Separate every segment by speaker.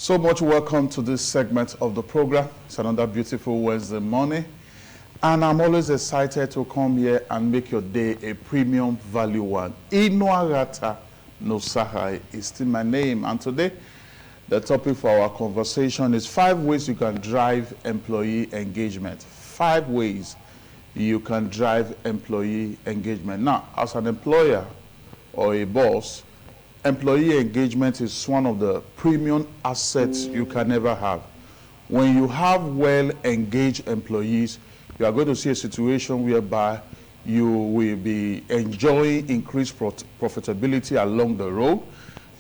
Speaker 1: So much welcome to this segment of the program. It's another beautiful Wednesday morning. And I'm always excited to come here and make your day a premium value one. Inuarata Nosahai is still my name. And today, the topic for our conversation is 5 ways you can drive employee engagement. 5 ways you can drive employee engagement. Now, as an employer or a boss, employee engagement is one of the premium assets you can ever have. When you have well-engaged employees, you are going to see a situation whereby you will be enjoying increased profitability along the road.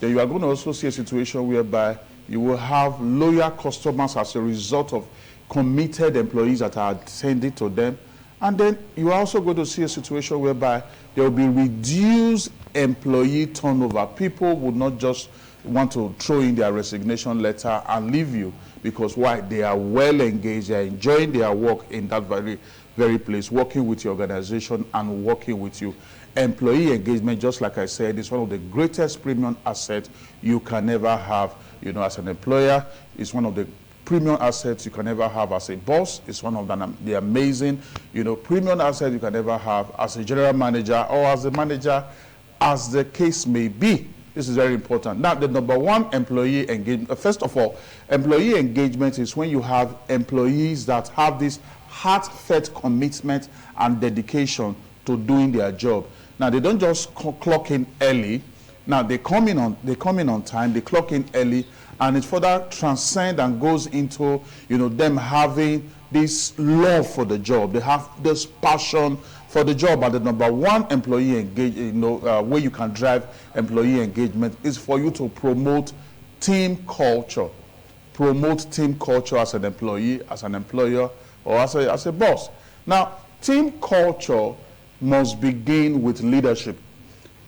Speaker 1: Then you are going to also see a situation whereby you will have loyal customers as a result of committed employees that are attending to them. And then you are also going to see a situation whereby there will be reduced employee turnover. People would not just want to throw in their resignation letter and leave you, because why? They are well engaged, they are enjoying their work in that very place, working with your organization and working with you. Employee engagement, just like I said, is one of the greatest premium assets you can ever have, as an employer. It's one of the premium assets you can ever have as a boss. It's one of the amazing, premium assets you can ever have as a general manager or as a manager, as the case may be. This is very important. Now, the number one, employee engagement. First of all, employee engagement is when you have employees that have this heartfelt commitment and dedication to doing their job. Now, they don't just clock in early. Now, they come in on time, they clock in early, and it further transcends and goes into, them having this love for the job. They have this passion for the job. And the number one employee way you can drive employee engagement is for you to promote team culture. Promote team culture as an employee, as an employer, or as a boss. Now, team culture must begin with leadership.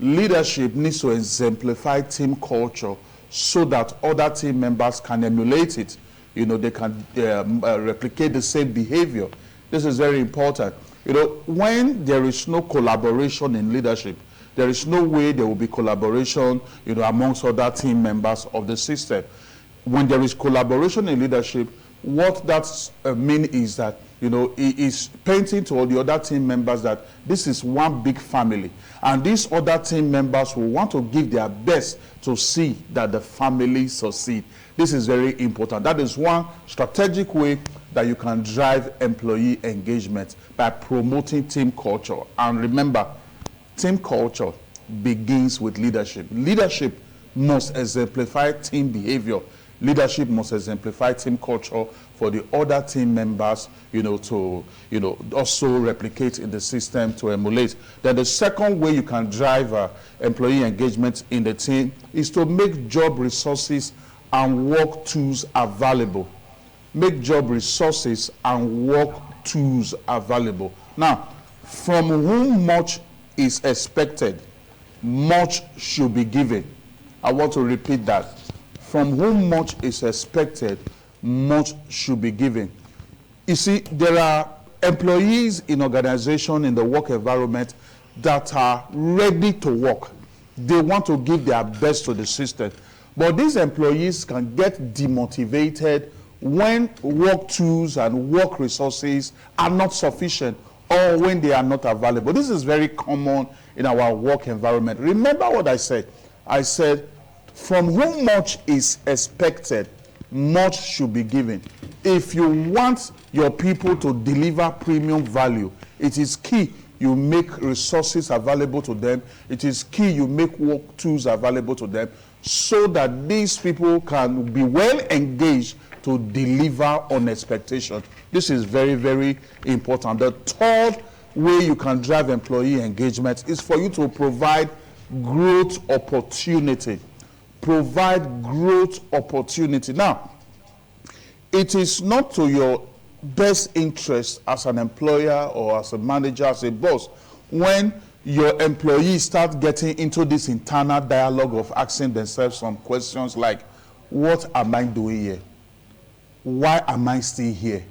Speaker 1: Leadership needs to exemplify team culture so that other team members can emulate it. They can replicate the same behavior. This is very important. When there is no collaboration in leadership, there is no way there will be collaboration, amongst other team members of the system. When there is collaboration in leadership, what that means is that, it is painting to all the other team members that this is one big family. And these other team members will want to give their best to see that the family succeed. This is very important. That is one strategic way that you can drive employee engagement, by promoting team culture. And remember, team culture begins with leadership. Leadership must exemplify team behavior. Leadership must exemplify team culture for the other team members, to, also replicate in the system, to emulate. Then the second way you can drive employee engagement in the team is to make job resources and work tools available. Make job resources and work tools available. Now, from whom much is expected, much should be given. I want to repeat that. From whom much is expected, much should be given. You see, there are employees in organization, in the work environment, that are ready to work. They want to give their best to the system. But these employees can get demotivated when work tools and work resources are not sufficient, or when they are not available. This is very common in our work environment. Remember what I said. I said, from whom much is expected, much should be given. If you want your people to deliver premium value, it is key you make resources available to them. It is key you make work tools available to them, so that these people can be well engaged to deliver on expectation. This is very, very important. The third way you can drive employee engagement is for you to provide growth opportunity. Provide growth opportunity. Now, it is not to your best interest as an employer or as a manager, as a boss, when your employees start getting into this internal dialogue of asking themselves some questions like, what am I doing here? Why am I still here?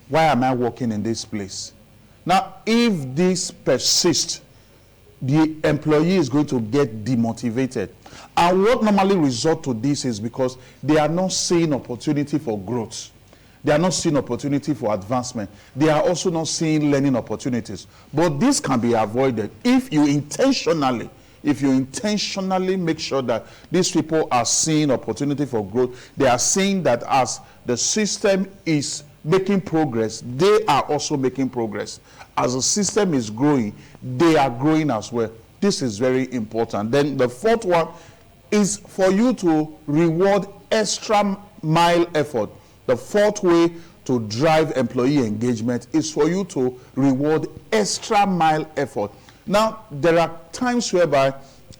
Speaker 1: Why am I working in this place? Now, if this persists, the employee is going to get demotivated. And what normally results to this is because they are not seeing opportunity for growth. They are not seeing opportunity for advancement. They are also not seeing learning opportunities. But this can be avoided if you intentionally make sure that these people are seeing opportunity for growth. They are seeing that as the system is making progress, they are also making progress. As the system is growing, they are growing as well. This is very important. Then the fourth one is for you to reward extra mile effort. The fourth way to drive employee engagement is for you to reward extra mile effort. Now, there are times whereby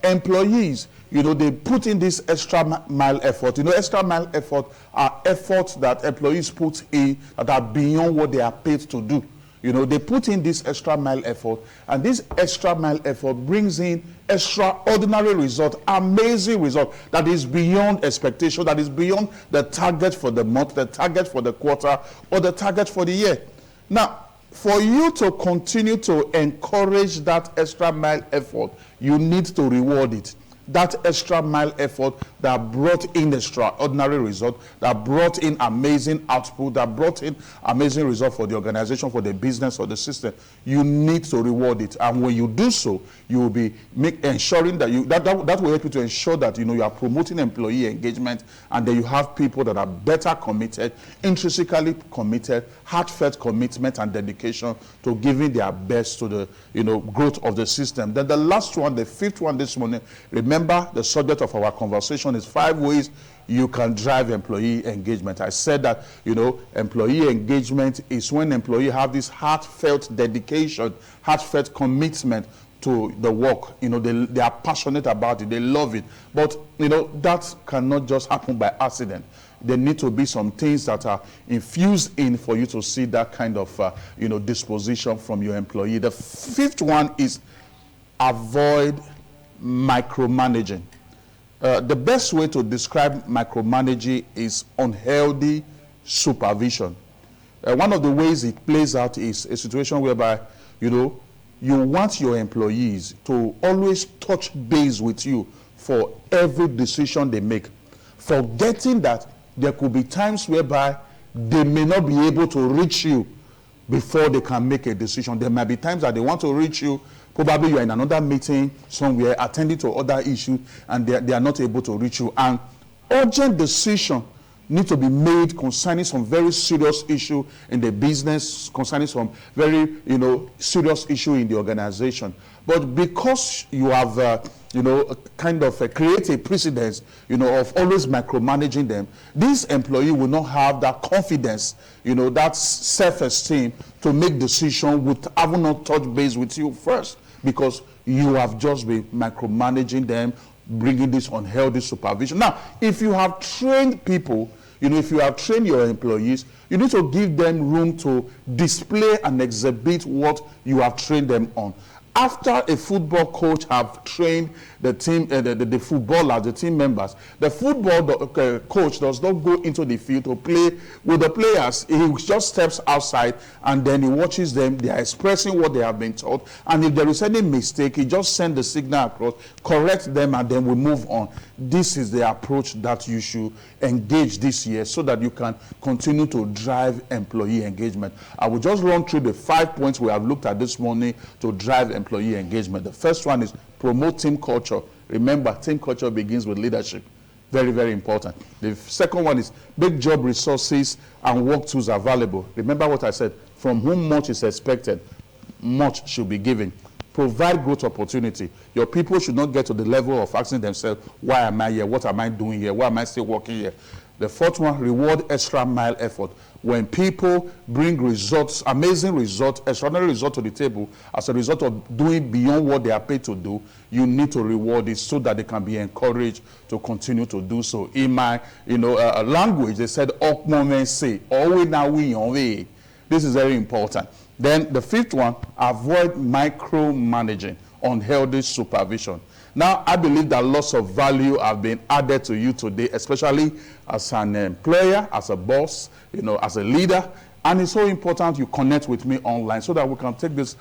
Speaker 1: employees, they put in this extra mile effort. Extra mile effort are efforts that employees put in that are beyond what they are paid to do. They put in this extra mile effort, and this extra mile effort brings in extraordinary result, amazing result that is beyond expectation, that is beyond the target for the month, the target for the quarter, or the target for the year. Now, for you to continue to encourage that extra mile effort, you need to reward it. That extra mile effort that brought in extraordinary result, that brought in amazing output, that brought in amazing result for the organization, for the business, or the system, you need to reward it. And when you do so, you will be ensuring that that will help you to ensure that you are promoting employee engagement, and that you have people that are better committed, intrinsically committed, heartfelt commitment and dedication to giving their best to the growth of the system. Then the last one, the fifth one this morning, remember the subject of our conversation is 5 ways you can drive employee engagement. I said that, employee engagement is when employees have this heartfelt dedication, heartfelt commitment to the work. They are passionate about it, they love it. But, that cannot just happen by accident. There need to be some things that are infused in for you to see that kind of, disposition from your employee. The fifth one is avoid micromanaging. The best way to describe micromanaging is unhealthy supervision. One of the ways it plays out is a situation whereby, you want your employees to always touch base with you for every decision they make, forgetting that there could be times whereby they may not be able to reach you before they can make a decision. There might be times that they want to reach you. Probably you are in another meeting somewhere, attending to other issues, and they are not able to reach you. And urgent decision need to be made concerning some very serious issue in the business, concerning some very, serious issue in the organization. But because you have, create a precedence, of always micromanaging them, this employee will not have that confidence, that self-esteem to make decisions with having not touched base with you first, because you have just been micromanaging them, bringing this unhealthy supervision. Now, if you have trained people, if you have trained your employees, you need to give them room to display and exhibit what you have trained them on. After a football coach have trained the team, the footballers, the team members, the football coach does not go into the field to play with the players. He just steps outside and then he watches them. They are expressing what they have been taught. And if there is any mistake, he just sends the signal across, correct them, and then we move on. This is the approach that you should engage this year so that you can continue to drive employee engagement. I will just run through the 5 points we have looked at this morning to drive employee engagement. The first one is promote team culture. Remember, team culture begins with leadership. Very, very important. The second one is make job resources and work tools available. Remember what I said, from whom much is expected, much should be given. Provide growth opportunity. Your people should not get to the level of asking themselves, why am I here? What am I doing here? Why am I still working here? The fourth one, reward extra mile effort. When people bring results, amazing results, extraordinary results to the table as a result of doing beyond what they are paid to do, you need to reward it so that they can be encouraged to continue to do so. In my language, they said, say, always now we on way. This is very important. Then the fifth one, avoid micromanaging, unhealthy supervision. Now, I believe that lots of value have been added to you today, especially as an employer, as a boss, as a leader. And it's so important you connect with me online so that we can take this,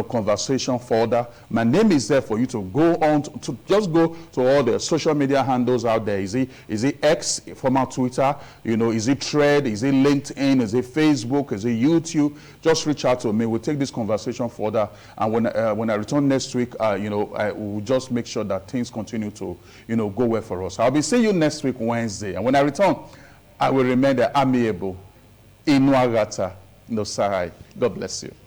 Speaker 1: conversation further. My name is there for you to go on to just go to all the social media handles out there. Is it X, former Twitter? Is it Thread? Is it LinkedIn? Is it Facebook? Is it YouTube? Just reach out to me. We'll take this conversation further. And when I return next week, I will just make sure that things continue to, go well for us. I'll be seeing you next week, Wednesday. And when I return, I will remain the amiable Inuagata no Sarai. God bless you.